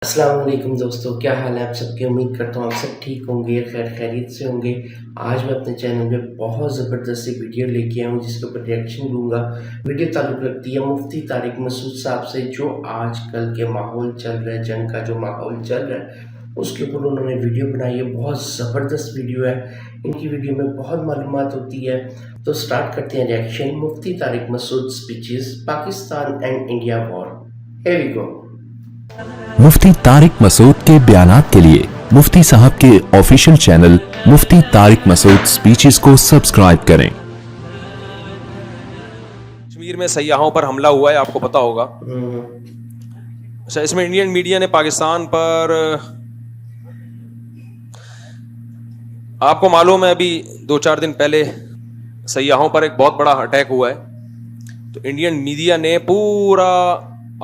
السلام علیکم دوستو، کیا حال ہے آپ سب کی؟ امید کرتا ہوں آپ سب ٹھیک ہوں گے، خیر خیریت سے ہوں گے۔ آج میں اپنے چینل پہ بہت زبردست سی ویڈیو لے کے آیا ہوں جس کے اوپر ریئیکشن دوں گا۔ ویڈیو تعلق رکھتی ہے مفتی طارق مسعود صاحب سے، جو آج کل کے ماحول چل رہا ہے، جنگ کا جو ماحول چل رہا ہے اس کے اوپر انہوں نے ویڈیو بنائی ہے۔ بہت زبردست ویڈیو ہے، ان کی ویڈیو میں بہت معلومات ہوتی ہے۔ تو سٹارٹ کرتے ہیں reaction Mufti Tariq Masood speeches Pakistan and India war. Here we go. Mufti Tariq Masood کے بیانات کے لیے مفتی صاحب کے official channel Mufti Tariq Masood speeches کو سبسکرائب کریں۔ کشمیر میں سیاحوں پر حملہ ہوا ہے، آپ کو پتا ہوگا۔ اچھا، اس میں انڈین میڈیا نے پاکستان پر، آپ کو معلوم ہے ابھی 2-4 دن پہلے سیاحوں پر ایک بہت بڑا اٹیک ہوا ہے، تو انڈین میڈیا نے پورا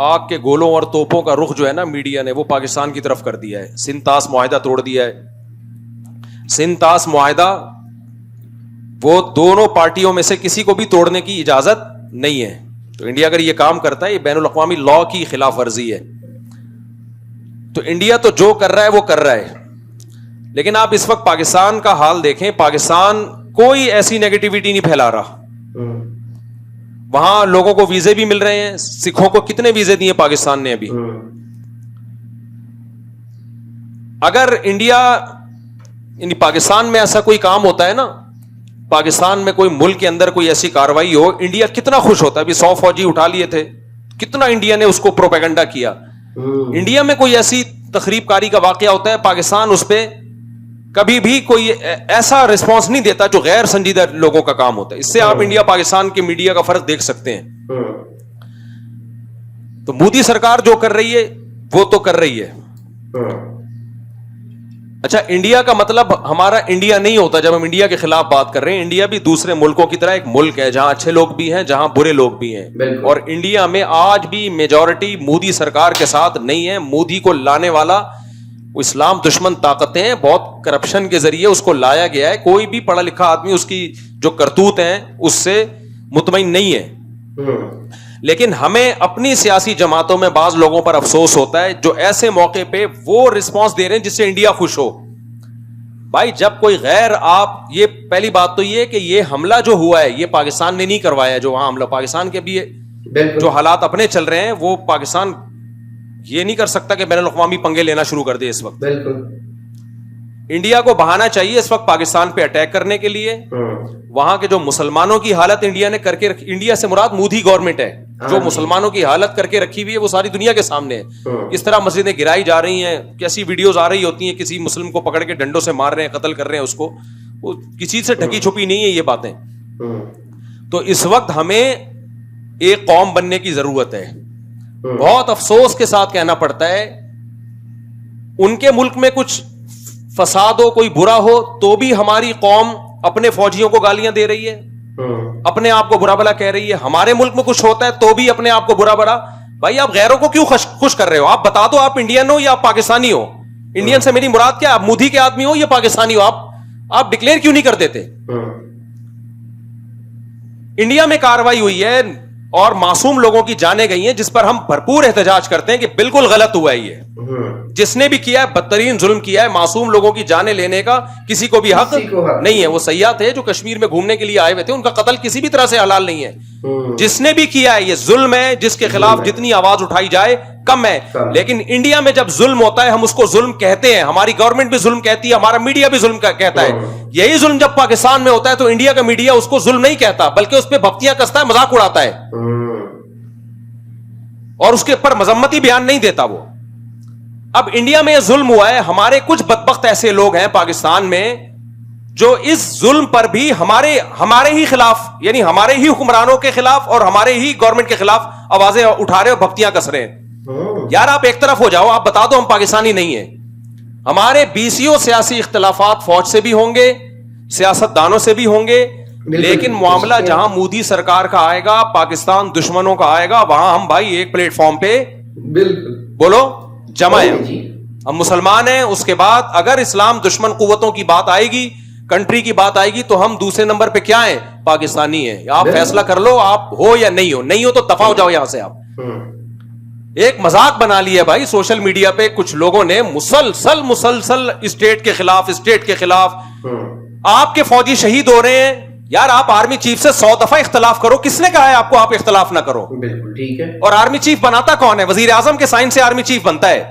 آگ کے گولوں اور توپوں کا رخ جو ہے نا میڈیا نے وہ پاکستان کی طرف کر دیا ہے۔ سندھ-طاس معاہدہ توڑ دیا ہے۔ سندھ-طاس معاہدہ وہ دونوں پارٹیوں میں سے کسی کو بھی توڑنے کی اجازت نہیں ہے، تو انڈیا اگر یہ کام کرتا ہے یہ بین الاقوامی لا کی خلاف ورزی ہے۔ تو انڈیا تو جو کر رہا ہے وہ کر رہا ہے، لیکن آپ اس وقت پاکستان کا حال دیکھیں، پاکستان کوئی ایسی نیگیٹیوٹی نہیں پھیلا رہا۔ وہاں لوگوں کو ویزے بھی مل رہے ہیں، سکھوں کو کتنے ویزے دیے پاکستان نے ابھی۔ اگر انڈیا یعنی پاکستان میں ایسا کوئی کام ہوتا ہے نا، پاکستان میں کوئی ملک کے اندر کوئی ایسی کاروائی ہو، انڈیا کتنا خوش ہوتا ہے۔ ابھی 100 فوجی اٹھا لیے تھے، کتنا انڈیا نے اس کو پروپیگنڈا کیا۔ انڈیا میں کوئی ایسی تخریب کاری کا واقعہ ہوتا ہے، پاکستان اس پہ کبھی بھی کوئی ایسا رسپانس نہیں دیتا جو غیر سنجیدہ لوگوں کا کام ہوتا ہے۔ اس سے آپ انڈیا پاکستان کے میڈیا کا فرق دیکھ سکتے ہیں۔ تو مودی سرکار جو کر رہی ہے وہ تو کر رہی ہے۔ اچھا، انڈیا کا مطلب ہمارا انڈیا نہیں ہوتا جب ہم انڈیا کے خلاف بات کر رہے ہیں۔ انڈیا بھی دوسرے ملکوں کی طرح ایک ملک ہے جہاں اچھے لوگ بھی ہیں، جہاں برے لوگ بھی ہیں، اور انڈیا میں آج بھی میجورٹی مودی سرکار کے ساتھ نہیں ہے۔ مودی کو لانے والا وہ اسلام دشمن طاقتیں ہیں، بہت کرپشن کے ذریعے اس کو لایا گیا ہے۔ کوئی بھی پڑھا لکھا آدمی اس کی جو کرتوت ہیں اس سے مطمئن نہیں ہے۔ لیکن ہمیں اپنی سیاسی جماعتوں میں بعض لوگوں پر افسوس ہوتا ہے جو ایسے موقع پہ وہ رسپانس دے رہے ہیں جس سے انڈیا خوش ہو۔ بھائی جب کوئی غیر، آپ یہ پہلی بات تو یہ کہ یہ حملہ جو ہوا ہے یہ پاکستان نے نہیں کروایا، جو وہاں حملہ پاکستان کے بھی جو حالات اپنے چل رہے ہیں وہ پاکستان یہ نہیں کر سکتا کہ بین الاقوامی پنگے لینا شروع کر دے۔ اس وقت انڈیا کو بہانا چاہیے اس وقت پاکستان پہ اٹیک کرنے کے لیے۔ وہاں کے جو مسلمانوں کی حالت انڈیا نے کر کے رکھی، انڈیا سے مراد مودی گورنمنٹ ہے، جو مسلمانوں کی حالت کر کے رکھی ہوئی ہے وہ ساری دنیا کے سامنے ہے۔ اس طرح مسجدیں گرائی جا رہی ہیں، کیسی ویڈیوز آ رہی ہوتی ہیں، کسی مسلم کو پکڑ کے ڈنڈوں سے مار رہے ہیں، قتل کر رہے ہیں اس کو، وہ کسی سے ڈھکی چھپی نہیں ہے یہ باتیں۔ تو اس وقت ہمیں ایک قوم بننے کی ضرورت ہے۔ بہت افسوس کے ساتھ کہنا پڑتا ہے، ان کے ملک میں کچھ فساد ہو، کوئی برا ہو، تو بھی ہماری قوم اپنے فوجیوں کو گالیاں دے رہی ہے، اپنے آپ کو برا بھلا کہہ رہی ہے۔ ہمارے ملک میں کچھ ہوتا ہے تو بھی اپنے آپ کو برا بھلا۔ بھائی آپ غیروں کو کیوں خوش کر رہے ہو؟ آپ بتا دو آپ انڈین ہو یا آپ پاکستانی ہو۔ انڈین سے میری مراد کیا؟ آپ مودی کے آدمی ہو یا پاکستانی ہو؟ آپ ڈکلیئر کیوں نہیں کر دیتے؟ انڈیا میں کاروائی ہوئی ہے اور معصوم لوگوں کی جانیں گئی ہیں جس پر ہم بھرپور احتجاج کرتے ہیں کہ بالکل غلط ہوا ہے۔ یہ جس نے بھی کیا ہے بدترین ظلم کیا ہے، معصوم لوگوں کی جانیں لینے کا کسی کو بھی حق نہیں ہے۔ وہ سیاح تھے جو کشمیر میں گھومنے کے لیے آئے ہوئے تھے، ان کا قتل کسی بھی طرح سے حلال نہیں ہے۔ جس نے بھی کیا ہے یہ ظلم ہے، جس کے خلاف جتنی آواز اٹھائی جائے کم ہے۔ لیکن انڈیا میں جب ظلم ہوتا ہے ہم اس کو ظلم کہتے ہیں، ہماری گورنمنٹ بھی ظلم کہتی ہے، ہمارا میڈیا بھی ظلم کہتا ہے۔ یہی ظلم جب پاکستان میں ہوتا ہے تو انڈیا کا میڈیا اس کو ظلم نہیں کہتا بلکہ اس پہ بھپتیاں کستا ہے، مذاق اڑاتا ہے اور اس کے اوپر مذمتی بیان نہیں دیتا وہ۔ اب انڈیا میں یہ ظلم ہوا ہے، ہمارے کچھ بدبخت ایسے لوگ ہیں پاکستان میں جو اس ظلم پر بھی ہمارے ہی خلاف، یعنی ہمارے ہی حکمرانوں کے خلاف اور ہمارے ہی گورنمنٹ کے خلاف آوازیں اٹھا رہے اور بھپتیاں کس رہے ہیں۔ یار آپ ایک طرف ہو جاؤ، آپ بتا دو ہم پاکستانی نہیں ہیں۔ ہمارے بیسیوں سیاسی اختلافات فوج سے بھی ہوں گے، سیاست دانوں سے بھی ہوں گے، لیکن معاملہ جہاں مودی سرکار کا آئے گا، پاکستان دشمنوں کا آئے گا، وہاں ہم بھائی ایک پلیٹ فارم پہ بولو جمع ہیں، ہم مسلمان ہیں۔ اس کے بعد اگر اسلام دشمن قوتوں کی بات آئے گی، کنٹری کی بات آئے گی تو ہم دوسرے نمبر پہ کیا ہیں؟ پاکستانی ہیں۔ آپ فیصلہ کر لو آپ ہو یا نہیں ہو، نہیں ہو تو دفع ہو جاؤ یہاں سے۔ آپ ایک مذاق بنا لیا بھائی سوشل میڈیا پہ کچھ لوگوں نے مسلسل اسٹیٹ کے خلاف آپ کے فوجی شہید ہو رہے ہیں. یار آپ آرمی چیف سے 100 دفعہ اختلاف کرو, کس نے کہا ہے آپ کو آپ اختلاف نہ کرو؟ بالکل ٹھیک ہے. اور آرمی چیف بناتا کون ہے؟ وزیر اعظم کے سائن سے آرمی چیف بنتا ہے.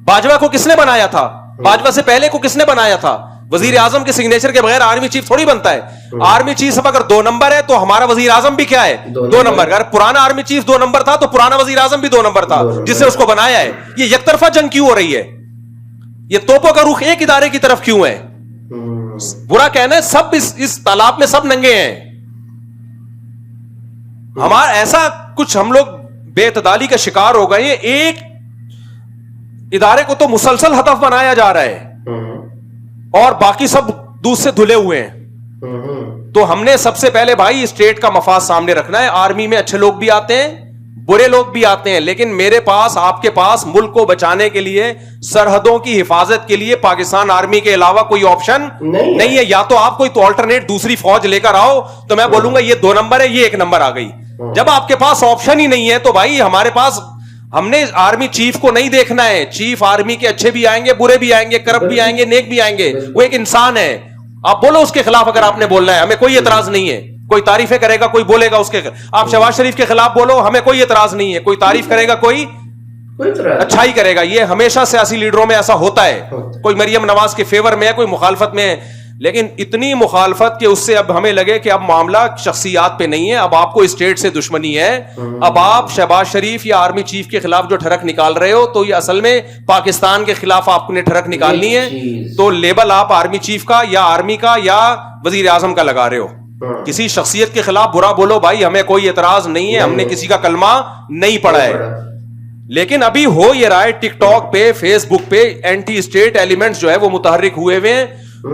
باجوہ کو کس نے بنایا تھا؟ باجوہ سے پہلے کو کس نے بنایا تھا؟ وزیر اعظم کے سگنیچر کے بغیر آرمی چیف تھوڑی بنتا ہے. آرمی چیف اب اگر 2 نمبر ہے تو ہمارا وزیر اعظم بھی کیا ہے؟ 2 نمبر. اگر پرانا آرمی چیف 2 نمبر تھا تو پرانا وزیر اعظم بھی 2 نمبر تھا جس سے اس کو بنایا ہے. یہ یک طرفہ جنگ کیوں ہو رہی ہے؟ یہ توپوں کا رخ ایک ادارے کی طرف کیوں ہے؟ برا کہنا ہے سب اس تالاب میں سب ننگے ہیں. ہمارا ایسا کچھ ہم لوگ بے اعتدالی کا شکار ہو گئے. ایک ادارے کو تو مسلسل ہدف بنایا جا رہا ہے اور باقی سب دودھ سے دھلے ہوئے ہیں. تو ہم نے سب سے پہلے بھائی اسٹیٹ کا مفاد سامنے رکھنا ہے. آرمی میں اچھے لوگ بھی آتے ہیں, برے لوگ بھی آتے ہیں, لیکن میرے پاس آپ کے پاس ملک کو بچانے کے لیے, سرحدوں کی حفاظت کے لیے پاکستان آرمی کے علاوہ کوئی آپشن نہیں ہے. یا تو آپ کوئی تو آلٹرنیٹ دوسری فوج لے کر آؤ تو میں بولوں گا یہ 2 نمبر ہے, یہ 1 نمبر آ گئی. جب آپ کے پاس آپشن ہی نہیں ہے تو بھائی ہمارے پاس, ہم نے آرمی چیف کو نہیں دیکھنا ہے. چیف آرمی کے اچھے بھی آئیں گے, برے بھی آئیں گے, کرپٹ بھی آئیں گے, نیک بھی آئیں گے. وہ ایک انسان ہے. آپ بولو اس کے خلاف اگر آپ نے بولنا ہے, ہمیں کوئی اعتراض نہیں ہے. کوئی تعریفیں کرے گا, کوئی بولے گا اس کے. آپ شہباز شریف کے خلاف بولو, ہمیں کوئی اعتراض نہیں ہے. کوئی تعریف کرے گا, کوئی اچھائی کرے گا. یہ ہمیشہ سیاسی لیڈروں میں ایسا ہوتا ہے. کوئی مریم نواز کے فیور میں ہے, کوئی مخالفت میں ہے. لیکن اتنی مخالفت کہ اس سے اب ہمیں لگے کہ اب معاملہ شخصیات پہ نہیں ہے, اب آپ کو اسٹیٹ سے دشمنی ہے. اب آپ شہباز شریف یا آرمی چیف کے خلاف جو ٹھڑک نکال رہے ہو تو یہ اصل میں پاکستان کے خلاف آپ نے ٹھڑک نکالنی ہے. تو لیبل آپ آرمی چیف کا یا آرمی کا یا وزیر اعظم کا لگا رہے ہو. کسی شخصیت کے خلاف برا بولو بھائی, ہمیں کوئی اعتراض نہیں ہے, ہم نے کسی کا کلمہ نہیں پڑھا ہے. لیکن ابھی ہو یہ رہا ہے ٹک ٹاک پہ, فیس بک پہ اینٹی اسٹیٹ ایلیمنٹس جو ہے وہ متحرک ہوئے ہوئے ہیں.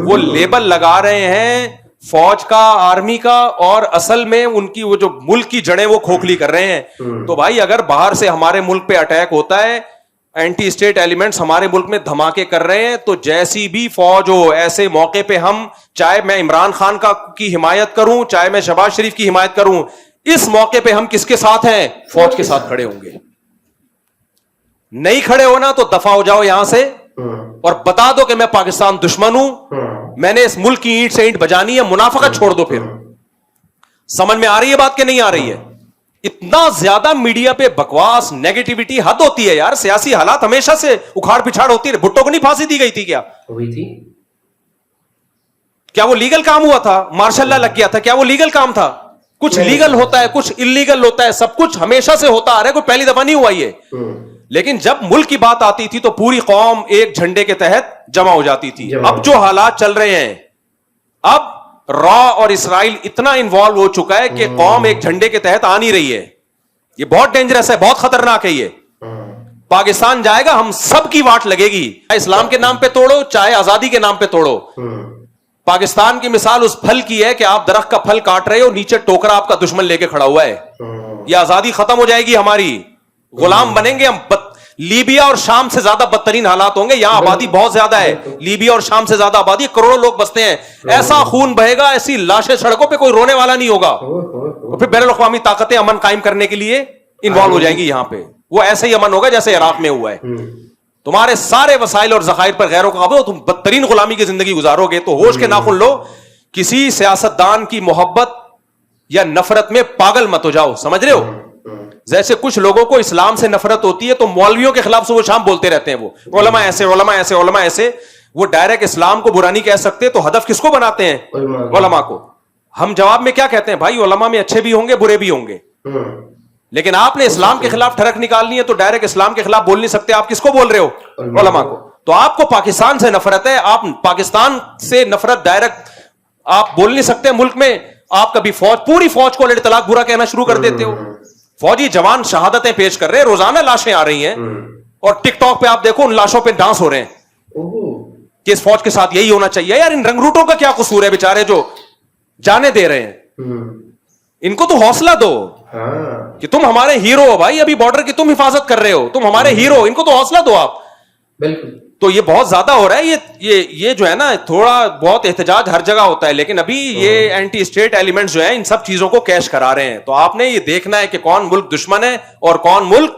وہ لیبل لگا رہے ہیں فوج کا, آرمی کا, اور اصل میں ان کی وہ جو ملک کی جڑیں وہ کھوکھلی کر رہے ہیں. تو بھائی اگر باہر سے ہمارے ملک پہ اٹیک ہوتا ہے, اینٹی اسٹیٹ ایلیمنٹس ہمارے ملک میں دھماکے کر رہے ہیں, تو جیسی بھی فوج ہو ایسے موقع پہ ہم, چاہے میں عمران خان کی حمایت کروں, چاہے میں شہباز شریف کی حمایت کروں, اس موقع پہ ہم کس کے ساتھ ہیں؟ فوج کے ساتھ کھڑے ہوں گے. نہیں کھڑے ہونا تو دفع ہو جاؤ یہاں سے اور بتا دو کہ میں پاکستان دشمن ہوں, میں نے اس ملک کی اینٹ سے اینٹ بجانی ہے. منافقت چھوڑ دو. پھر سمجھ میں آ رہی ہے بات کہ نہیں آ رہی ہے؟ اتنا زیادہ میڈیا پہ بکواس, نیگیٹیوٹی حد ہوتی ہے یار. سیاسی حالات ہمیشہ سے اکھاڑ پچھاڑ ہوتی ہے. بھٹو کو نہیں پھانسی دی گئی تھی کیا؟ ہوئی تھی. کیا وہ لیگل کام ہوا تھا؟ مارشل لا لگ گیا تھا, کیا وہ لیگل کام تھا؟ کچھ لیگل ہوتا ہے, کچھ انلیگل ہوتا ہے, سب کچھ ہمیشہ سے ہوتا آ رہا ہے, کوئی پہلی دفعہ نہیں ہوا یہ. لیکن جب ملک کی بات آتی تھی تو پوری قوم ایک جھنڈے کے تحت جمع ہو جاتی تھی. اب جو حالات چل رہے ہیں, اب را اور اسرائیل اتنا انوالو ہو چکا ہے کہ قوم ایک جھنڈے کے تحت آ نہیں رہی ہے. یہ بہت ڈینجرس ہے, بہت خطرناک ہے. یہ پاکستان جائے گا, ہم سب کی واٹ لگے گی. اسلام کے نام پہ توڑو, چاہے آزادی کے نام پہ توڑو. پاکستان کی مثال اس پھل کی ہے کہ آپ درخت کا پھل کاٹ رہے ہو, نیچے ٹوکرا آپ کا دشمن لے کے کھڑا ہوا ہے. یہ آزادی ختم ہو جائے گی ہماری, غلام بنیں گے ہم. لیبیا اور شام سے زیادہ بدترین حالات ہوں گے. یہاں آبادی بہت زیادہ ہے, لیبیا اور شام سے زیادہ آبادی, کروڑوں لوگ بستے ہیں. ایسا خون بہے گا, ایسی لاشیں سڑکوں پہ, کوئی رونے والا نہیں ہوگا. پھر بین الاقوامی طاقتیں امن قائم کرنے کے لیے انوالو ہو جائیں گی یہاں پہ. وہ ایسا ہی امن ہوگا جیسے عراق میں ہوا ہے. تمہارے سارے وسائل اور ذخائر پر غیروں کا قبضہ, تم بدترین غلامی کی زندگی گزارو گے. تو ہوش کے ناخن لو. کسی سیاستدان کی محبت یا نفرت میں پاگل مت ہو جاؤ, سمجھ رہے ہو؟ جیسے کچھ لوگوں کو اسلام سے نفرت ہوتی ہے تو مولویوں کے خلاف صبح شام بولتے رہتے ہیں, وہ علماء ایسے, علماء ایسے, علماء ایسے. وہ ڈائریکٹ اسلام کو برا نہیں کہہ سکتے, تو ہدف کس کو بناتے ہیں؟ علماء کو. ہم جواب میں کیا کہتے ہیں؟ بھائی علماء میں اچھے بھی ہوں گے, برے بھی ہوں گے. لیکن آپ نے اسلام کے خلاف ٹھڑک نکالنی ہے تو ڈائریکٹ اسلام کے خلاف بول نہیں سکتے. آپ کس کو بول رہے ہو؟ علماء کو. تو آپ کو پاکستان سے نفرت ہے, آپ پاکستان سے نفرت ڈائریکٹ آپ بول نہیں سکتے. ملک میں آپ کبھی پوری فوج کو الٹ طلاق برا کہنا شروع کر دیتے ہو. فوجی جوان شہادتیں پیش کر رہے ہیں, روزانہ لاشیں آ رہی ہیں, اور ٹک ٹاک پہ آپ دیکھو ان لاشوں پہ ڈانس ہو رہے ہیں کہ اس فوج کے ساتھ یہی ہونا چاہیے. یار ان رنگ روٹوں کا کیا قصور ہے بیچارے جو جانے دے رہے ہیں؟ ان کو تو حوصلہ دو کہ تم ہمارے ہیرو ہو بھائی, ابھی بارڈر کی تم حفاظت کر رہے ہو, تم ہمارے ہیرو, ان کو تو حوصلہ دو آپ. بالکل. تو یہ بہت زیادہ ہو رہا ہے. یہ جو ہے نا, تھوڑا بہت احتجاج ہر جگہ ہوتا ہے, لیکن ابھی یہ اینٹی اسٹیٹ ایلیمنٹس جو ہیں ان سب چیزوں کو کیش کرا رہے ہیں. تو آپ نے یہ دیکھنا ہے کہ کون ملک دشمن ہے اور کون ملک